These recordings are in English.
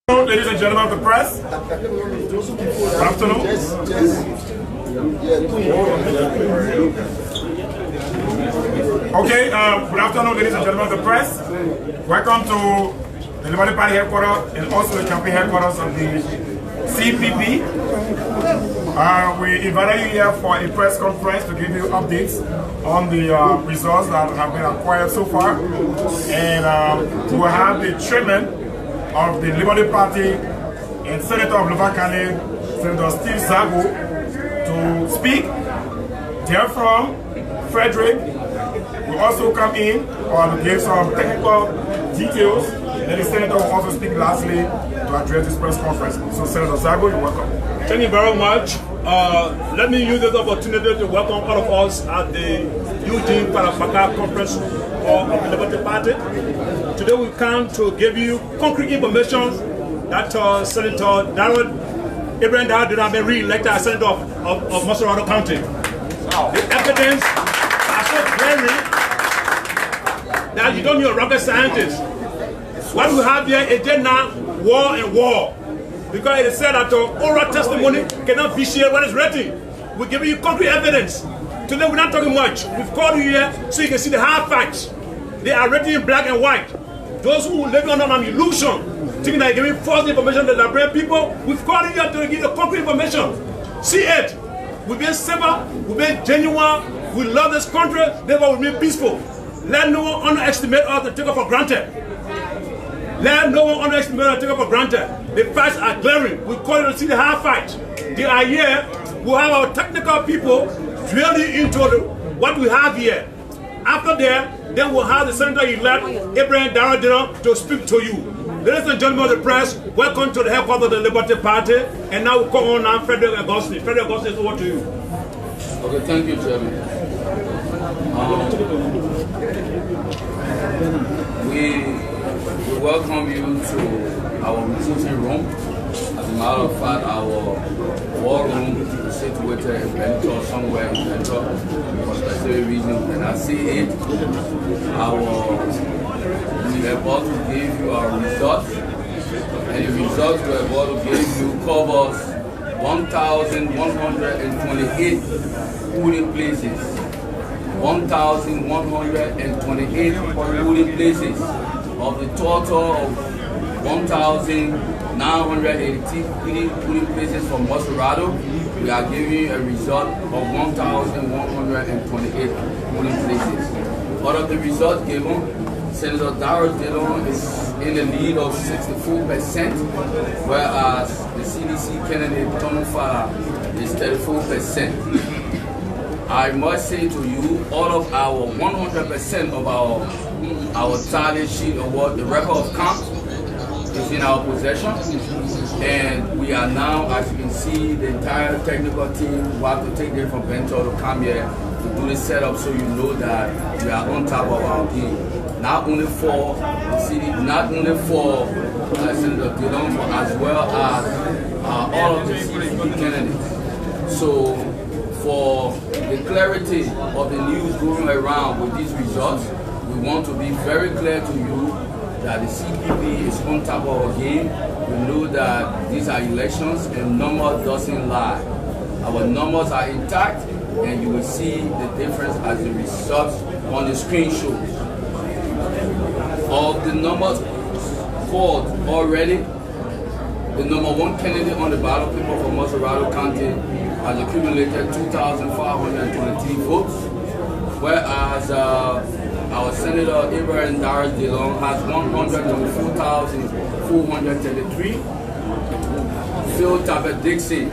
Ladies and gentlemen of the press, good afternoon. Okay, good afternoon, ladies and gentlemen of the press. Welcome to the Liberty Party headquarters and also the campaign headquarters of the CPP. We invited you here for a press conference to give you updates on the results that have been acquired so far. And we will have the chairman of the Liberty Party and Senator of Louva-Calais, Senator Steve Zago, to speak. Therefrom, Frederick will also come in or give some technical details, and then the Senator will also speak lastly to address this press conference. So Senator Zago, you're welcome. Thank you very much. Let me use this opportunity to welcome all of us at the Eugene Parapaka conference of the Liberty Party. Today we come to give you concrete information that Senator Abraham Darrell did not be re-elected as Senator of Montserrat County. The evidence are so glaring that you don't need a rocket scientist. What we have here is just now war and war. Because it is said that oral testimony cannot vitiate what is written. We give you concrete evidence. Today we're not talking much. We've called you here so you can see the hard facts. They are written in black and white. Those who live under an illusion, thinking that you're giving false information to the Liberian people, we've called you here to give you concrete information. See it. We've been civil, we've been genuine, we love this country, therefore we've been peaceful. Let no one underestimate us and take it for granted. Let no one underestimate us and take it for granted. The facts are glaring. We call you to see the hard facts. They are here. We'll have our technical people drilling into what we have here. After that, then we'll have the Senator-elect Abraham Darrell to speak to you. Ladies and gentlemen of the press, welcome to the headquarters of the Liberty Party. And now we call on now Frederick Augustine. Frederick Augustine, over to you. Okay, thank you, Chairman. We welcome you to our meeting room. As a matter of fact, our war room is situated in Benton, somewhere in Benton, for specific reason. And I see it. We are about to give you our results. And the results we are about to give you covers 1,128 polling places. 1,128 polling places of the total of 1,980 polling places from Montserrat. We are giving you a result of 1,128 polling places. Out of the results given, Senator Darrell Dillon is in the lead of 64%, whereas the CDC candidate Tom Farr is 34%. I must say to you, all of our 100% of our tally sheet of what the record of count is in our possession, and we are now, as you can see, the entire technical team who have to take them from Benton to come here to do the setup, so you know that we are on top of our game. Not only for the city, not only for Senator Dillon, but as well as all of the CDP candidates. So, for the clarity of the news going around with these results, we want to be very clear to you that the CPP is on top of our game. We know that these are elections and numbers doesn't lie. Our numbers are intact, and you will see the difference as the results on the screen shows. Of the numbers called already, the number one candidate on the ballot paper for Montserrat County has accumulated 2,523 votes, whereas our Senator Abraham Darrell Dillon has 124,433. Phil Tabet Dixie,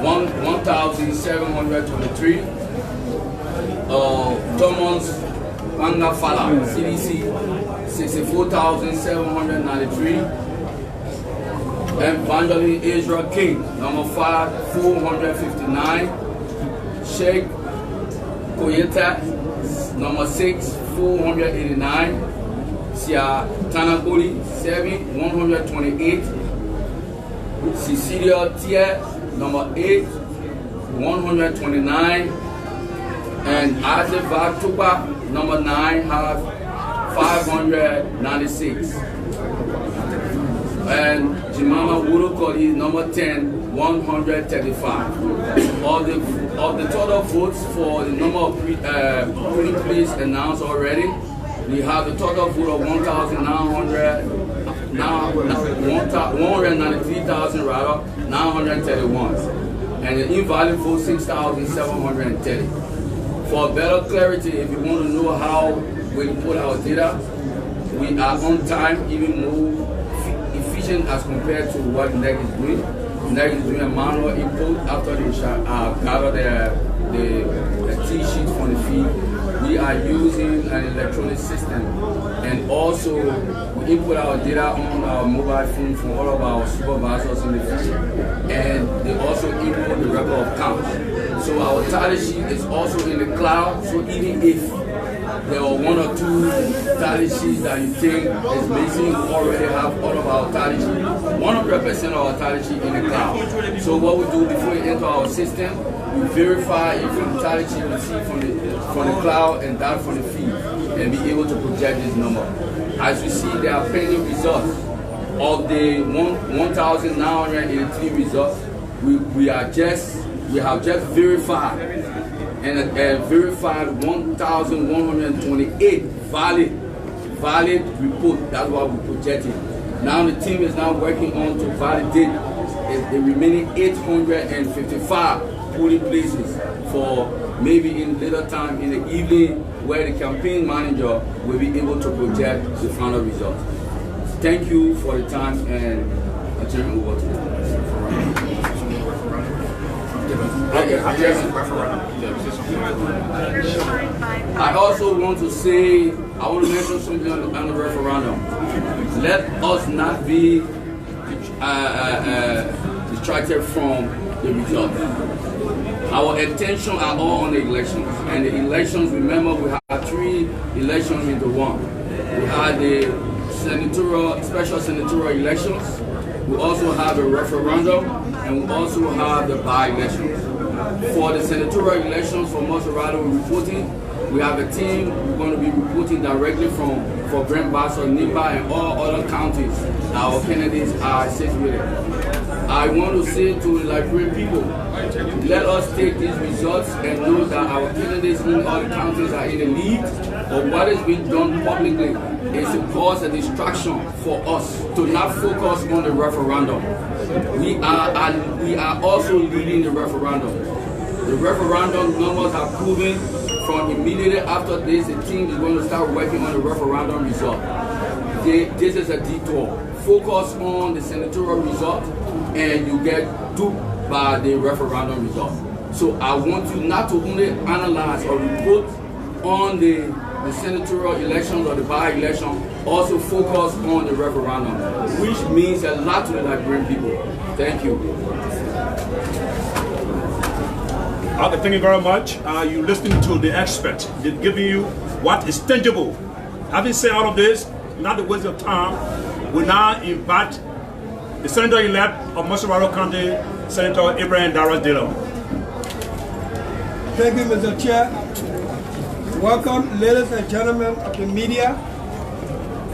1,723. Thomas Mangafala, CDC, 64,793. Evangeline Israel King, number 5, 459. Sheikh Koyeta, number 6, 489. Sia Tanakoli, 7, 128. Cecilia Tier, number 8, 129. And Isaac Vatuba, number 9, have 596. and Jemima Wurukoli, number 10, 135. Of the total votes for the number of pretty please announced already, we have the total vote of 193,000 rather, 931. And the invalid vote 6,730. For better clarity, if you want to know how we put our data, we are on time, even more efficient as compared to what NEC is doing. NEC is doing a manual input after they gather the T-sheet from the feed. We are using an electronic system, and also we input our data on our mobile phone from all of our supervisors in the field, and they also input the record of count. So our tally sheet is also in the cloud, so even if there are one or two tally sheets that you think is missing, we already have all of our tally sheet, 100% of our tally sheet in the cloud. So what we do before we enter our system, we verify if the tally sheet we see from the cloud and that from the feed, and be able to project this number. As you see, there are pending results of the 1,983 results. We have just verified and verified 1,128 valid report. That's what we projected. Now the team is now working on to validate the remaining 855 polling places for maybe in later time in the evening, where the campaign manager will be able to project the final results. Thank you for the time, and I turn over to you. I also want to say, I want to mention something on the referendum. Let us not be distracted from the results. Our attention are all on the elections. And the elections, remember, we have 3 elections into one. We had the special senatorial elections. We also have a referendum, and we also have the by-elections. For the senatorial elections for Maserati, we're reporting. We have a team we're going to be reporting directly for Brent Bassett, Nipa, and all other counties that our candidates are situated. I want to say to the Liberian people, let us take these results and know that our candidates in all the counties are in the lead. But what is being done publicly is to cause a distraction for us to not focus on the referendum. We are also leading the referendum. The referendum numbers are proven. From immediately after this, the team is going to start working on the referendum result. This is a detour. Focus on the senatorial result, and you get duped by the referendum result. So I want you not to only analyze or report on the senatorial elections or the by-election, also focus on the referendum, which means a lot to the Liberian people. Thank you. Okay, thank you very much. You listening to the expert. They're giving you what is tangible. Having said all of this, not the waste of time, we now invite the Senator-elect of Maserati County, Senator Abraham Darius Dillon. Thank you, Mr. Chair. Welcome, ladies and gentlemen of the media.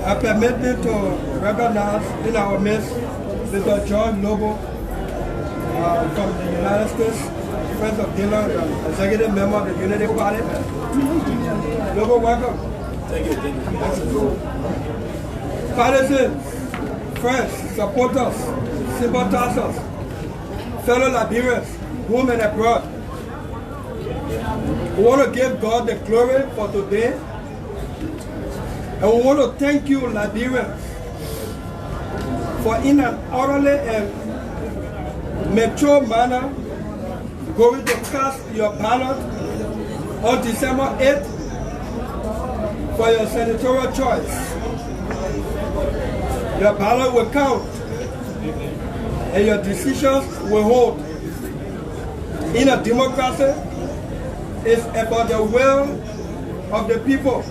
I permit me to recognize in our midst Mr. George Lobo from the United States, Friends of Dillon, executive member of the Unity Party. Lobo, welcome. Thank you. Partisans, friends, supporters, sympathizers, fellow Liberians, home and abroad. We want to give God the glory for today. And we want to thank you, Liberians, for in an orderly and mature manner going to cast your ballot on December 8th for your senatorial choice. Your ballot will count and your decisions will hold. In a democracy, it's about the will of the people,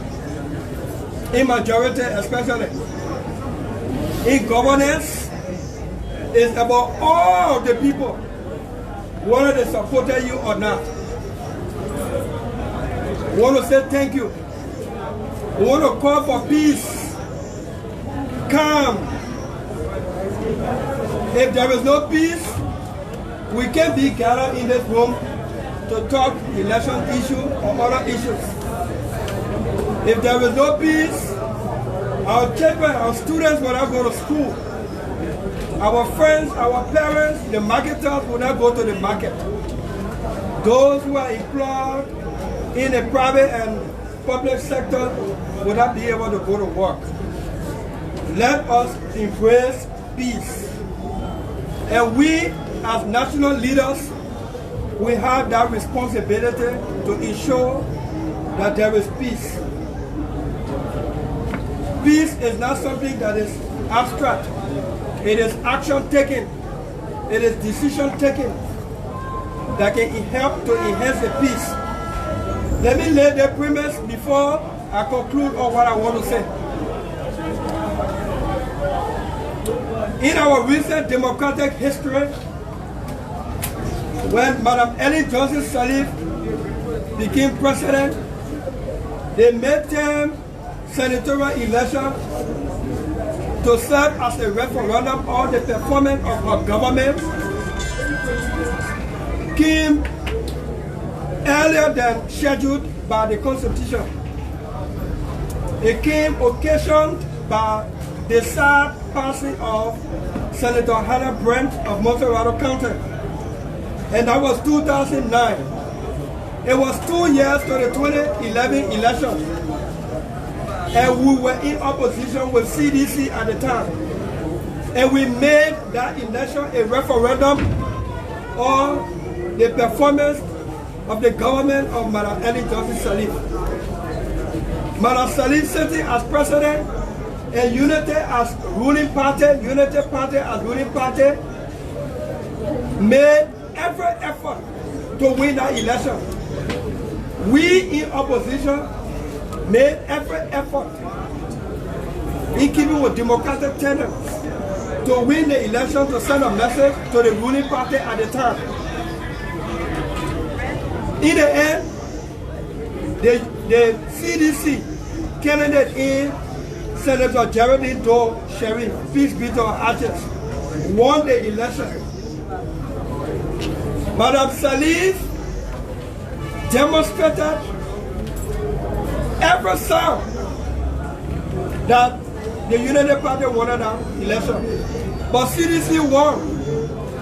in majority especially. In governance, it's about all the people, whether they supported you or not. We want to say thank you. We want to call for peace, calm, If there is no peace, we can't be gathered in this room to talk election issue or other issues. If there is no peace, our children, our students will not go to school. Our friends, our parents, the marketers will not go to the market. Those who are employed in the private and public sector will not be able to go to work. Let us embrace peace. And we, as national leaders, we have that responsibility to ensure that there is peace. Peace is not something that is abstract. It is action taken. It is decision taken that can help to enhance the peace. Let me lay the premise before I conclude on what I want to say. In our recent democratic history, when Madam Ellen Johnson Sirleaf became president, they made them senatorial election to serve as a referendum on the performance of her government came earlier than scheduled by the Constitution. It came occasioned by the sad passing of Senator Hannah Brent of Monterey County, and that was 2009. It was 2 years to the 2011 election, and we were in opposition with CDC at the time, and we made that election a referendum on the performance of the government of Madam Ellen Johnson Sirleaf. Madam Sirleaf sitting as president and Unity as ruling party, Unity Party as ruling party, made every effort to win that election. We in opposition made every effort in keeping with democratic tenets to win the election, to send a message to the ruling party at the time. In the end, the CDC candidate in Senator Geraldine Doe Sherry, peace be to her ashes, won the election. Madam Sirleaf demonstrated every sound that the Unity Party wanted an election. But CDC won.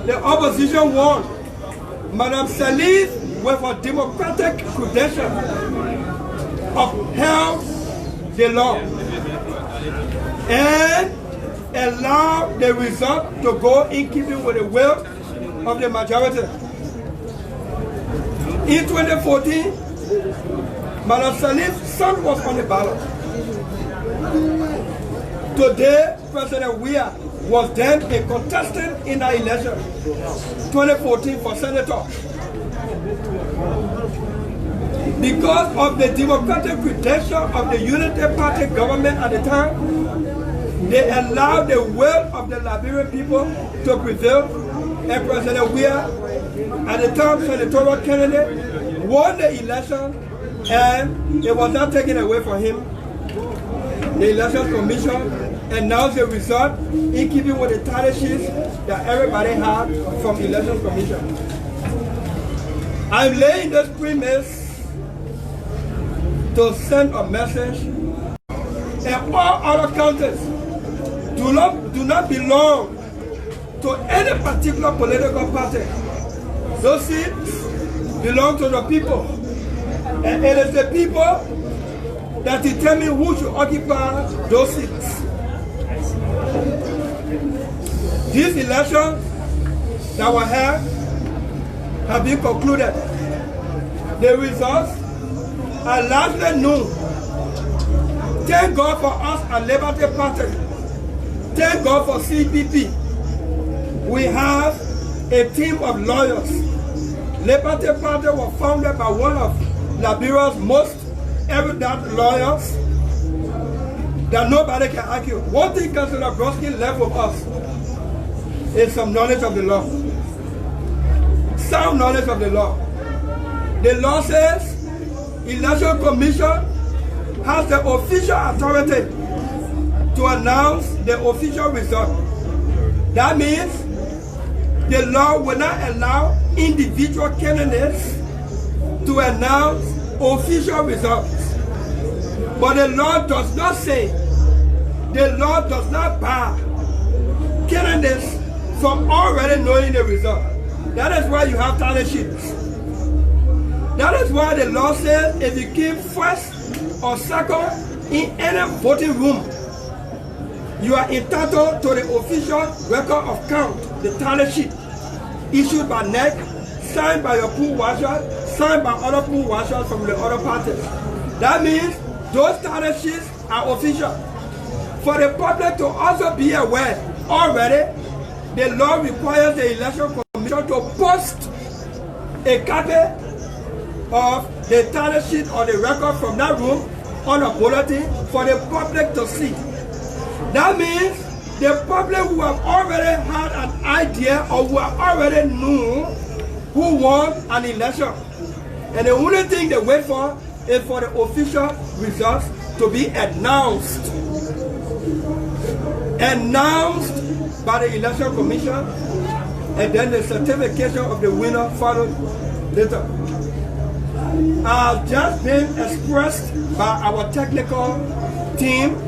The opposition won. Madam Sirleaf, with her democratic credential, upheld the law and allowed the result to go in keeping with the will of the majority. In 2014, Madam Sirleaf's son was on the ballot. Today, President Weah was then a contestant in the election, 2014 for senator. Because of the democratic credential of the Unity Party government at the time, they allowed the will of the Liberian people to prevail, and President Weah, at the time senatorial candidate, won the election, and it was not taken away from him. The Election Commission announced the result in keeping with the title sheets that everybody had from the Election Commission. I'm laying this premise to send a message, and all other counties do not belong to any particular political party. Those seats belong to the people, and it is the people that determine who should occupy those seats. These elections that were held have been concluded. The results are largely known. Thank God for us at Liberty Party. Thank God for CPP. We have a team of lawyers. Liberty Party was founded by one of Liberia's most erudite lawyers that nobody can argue. One thing Councillor Brodsky left with us is some knowledge of the law. Sound knowledge of the law. The law says Election Commission has the official authority to announce the official result. That means the law will not allow individual candidates to announce official results. But the law does not say, the law does not bar candidates from already knowing the result. That is why you have tally sheets. That is why the law says if you came first or second in any voting room, you are entitled to the official record of count, the tally sheet, issued by NEC, signed by your poll watchers, signed by other poll watchers from the other parties. That means those tally sheets are official. For the public to also be aware, already the law requires the Election Commission to post a copy of the tally sheet or the record from that room on a bulletin for the public to see. That means the public who have already had an idea or who have already known who won an election. And the only thing they wait for is for the official results to be announced. Announced by the Election Commission, and then the certification of the winner followed later. Just been expressed by our technical team.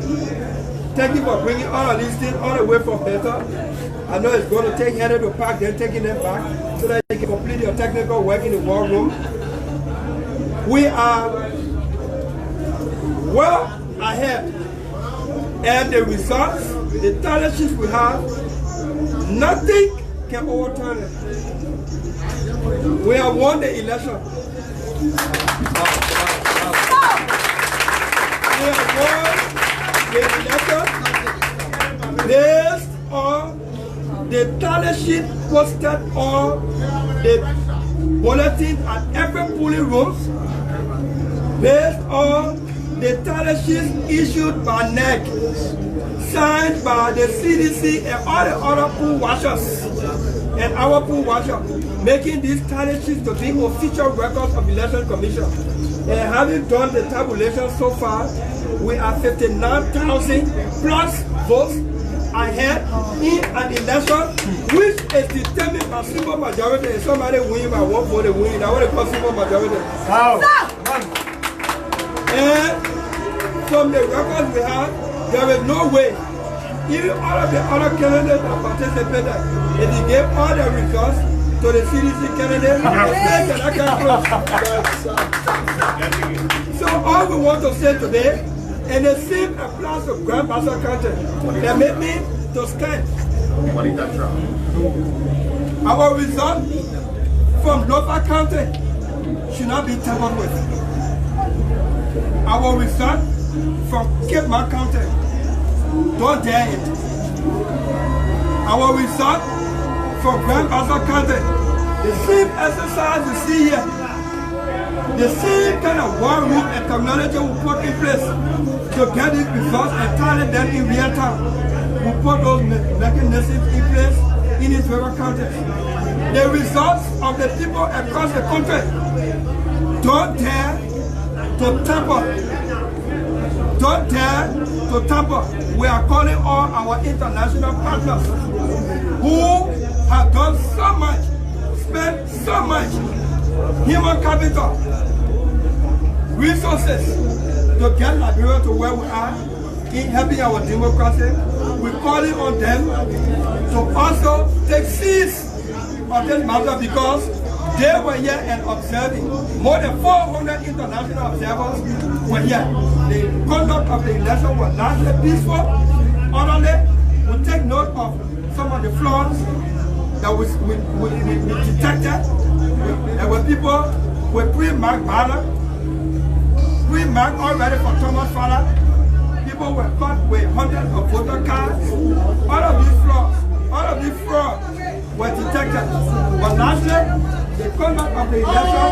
Thank you for bringing all of these things all the way from Bethel. I know it's going to take Henry to pack them, taking them back so that you can complete your technical work in the war room. We are well ahead, and the results, the tally sheets we have, nothing can overturn it. We have won the election. We have won the election based on the tally sheet posted on the bulletin at every polling room, based on the tally sheet issued by NEC, signed by the CDC and all the other poll watchers and our poll watchers, making these tally sheets to be official records of Election Commission. And having done the tabulation so far, we are 59,000 plus votes ahead in an election which is determined by simple majority. And somebody win by one vote, they win. That's what they call simple majority. Wow. And from the records we have, there is no way, even all of the other candidates that participated, if they gave all the results to the CDC candidates, so all we want to say today, and the same applies to Grand Bassa County, they made me to stand. Our result from Lofa County should not be tampered with. Our result from Cape Mark County, don't dare it. Our result from Grand Bassa County, the same exercise you see here, the same kind of war room and technology we put in place to get these results and tally them in real time. We put those mechanisms in place in these various counties. The results of the people across the country, don't dare to tamper. Don't dare to tamper. We are calling all our international partners who have done so much, spent so much human capital, resources to get Liberia to where we are in helping our democracy. We're calling on them to also take seize of this matter because they were here and observing. More than 400 international observers were here. The conduct of the election was largely peaceful, orderly. We take note of some of the flaws that we detected. There were people with pre-marked ballot, pre-marked already for Thomas Fowler. People were caught with hundreds of voter cards. All of these flaws, all of these frauds were detected. But largely, the conduct of the election,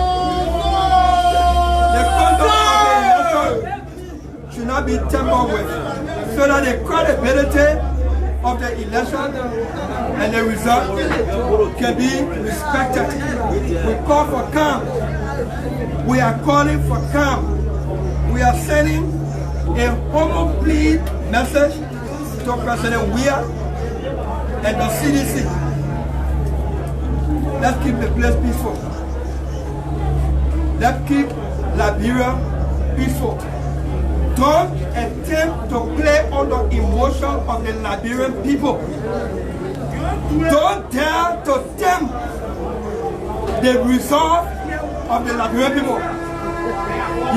should not be tampered with, so that the credibility of the election and the result can be respected. We call for calm. We are calling for calm. We are sending a humble plea message to President Weah and the CDC let's keep the place peaceful. Let's keep Liberia peaceful. Don't attempt to play on the emotion of the Liberian people. Don't dare to tempt the resolve of the Liberian people.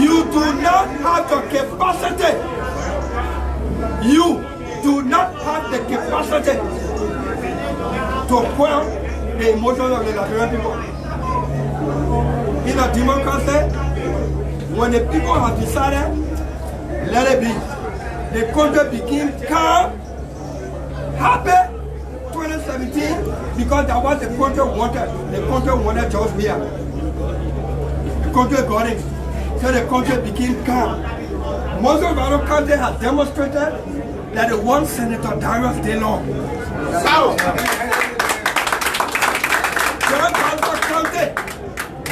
You do not have the capacity. You do not have the capacity to quell the emotions of the Liberian people. In a democracy, when the people have decided, let it be. The country became calm, happy, 2017, because that was the country wanted. The country wanted George Weah. The country got it. So the country became calm. Moses Rado County has demonstrated that they want Senator Darius Dillon.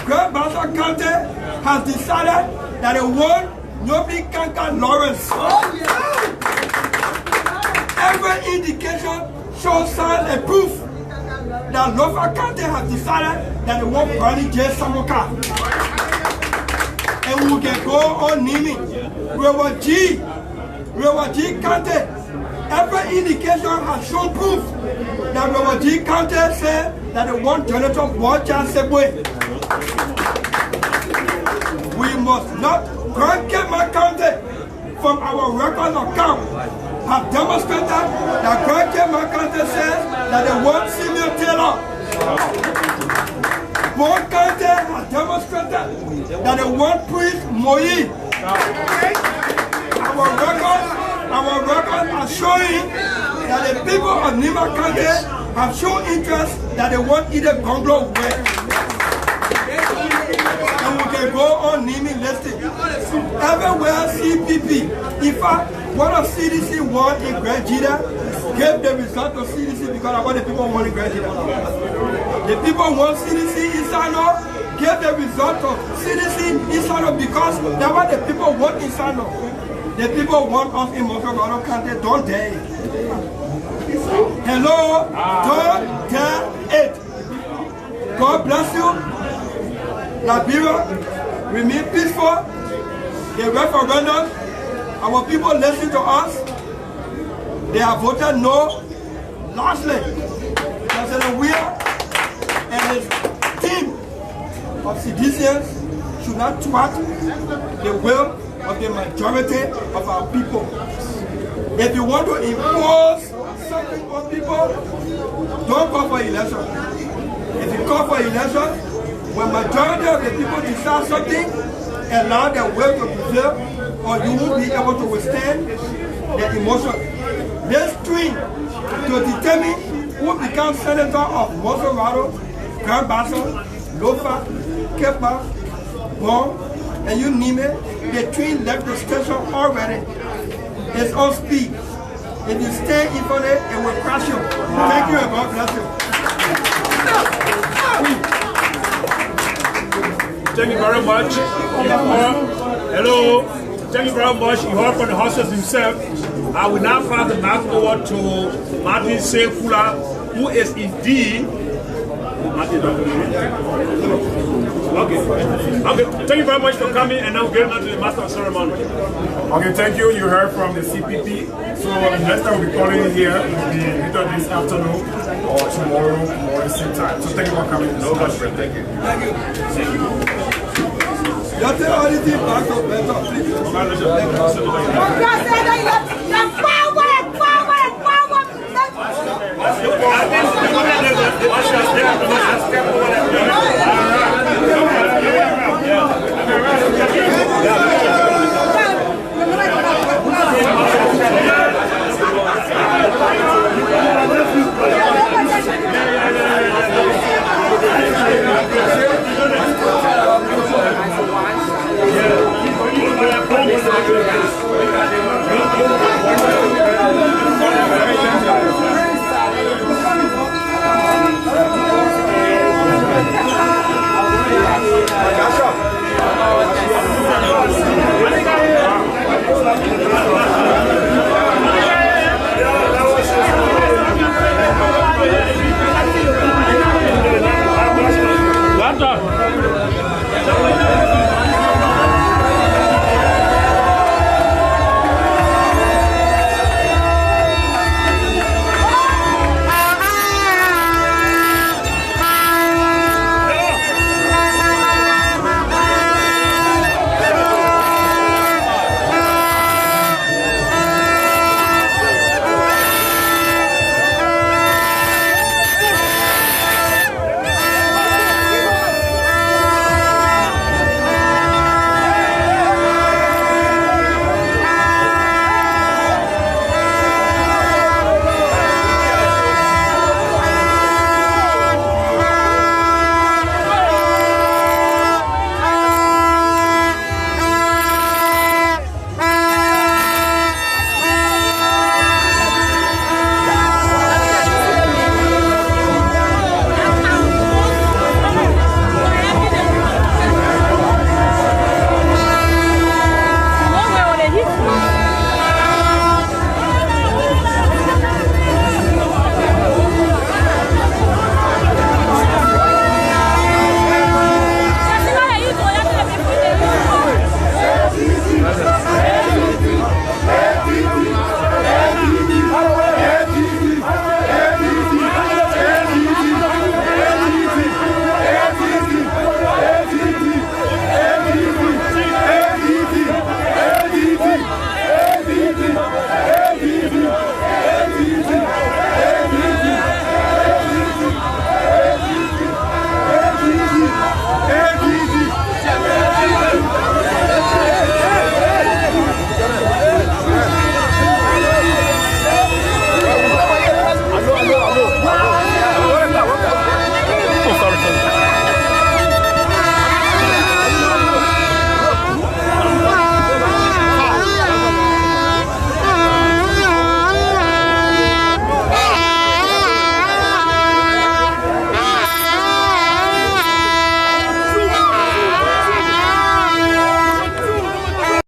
Grand Bassa County has decided that they want Nobby Kanka Lawrence. Every indication shows signs and proof that Lofa County has decided that they want Barney J. Samoka. And we can go on naming Rewa G County. Every indication has shown proof that Rewa G County said that they want Jonathan Bocha Sebwe. We must not Grand Kema County, from our records of count, have demonstrated that Grand Kema County says that they want Simeon Taylor. Board County has demonstrated that they want Priest Moyi. Our records are showing that the people of Nima County have shown interest that they want either Gonglo West. And we can go on naming listing. Everywhere CPP. In fact, what a CDC won in Grand Jida gave the result of CDC because of what the people want in Grand Jida. The people want CDC in Sano, gave the result of CDC in Sano because that's what the people want in Sano. The people want us in Montgomery County, don't dare it. Hello, don't dare it. God bless you. Liberia, remain peaceful. The referendum, our people listen to us. They have voted no. Lastly, President Weah and his team of citizens should not thwart the will of the majority of our people. If you want to impose something on people, don't call for election. If you call for election, when majority of the people decide something, allow their will to prevail, or you won't be able to withstand the emotion. This string to determine who becomes senator of Montserrat, Grand Bassa, Lofa, Kepa, Bon, and you name it, the train left the station already. It's on speed. If you stay in front of it, it will crash you. Thank you and God bless you. Thank you very much. Hello. Thank you very much. You heard from the hostess himself. I will now pass the mic over to Martin Sefula, who is indeed. Okay. Thank you very much for coming, and now getting on to the master of ceremony. Okay, thank you. You heard from the CPP. So the next time we'll be calling you here will be either this afternoon or tomorrow or the same time. So thank you for coming. No problem. Thank you. Just the only thing back to better, please. Power!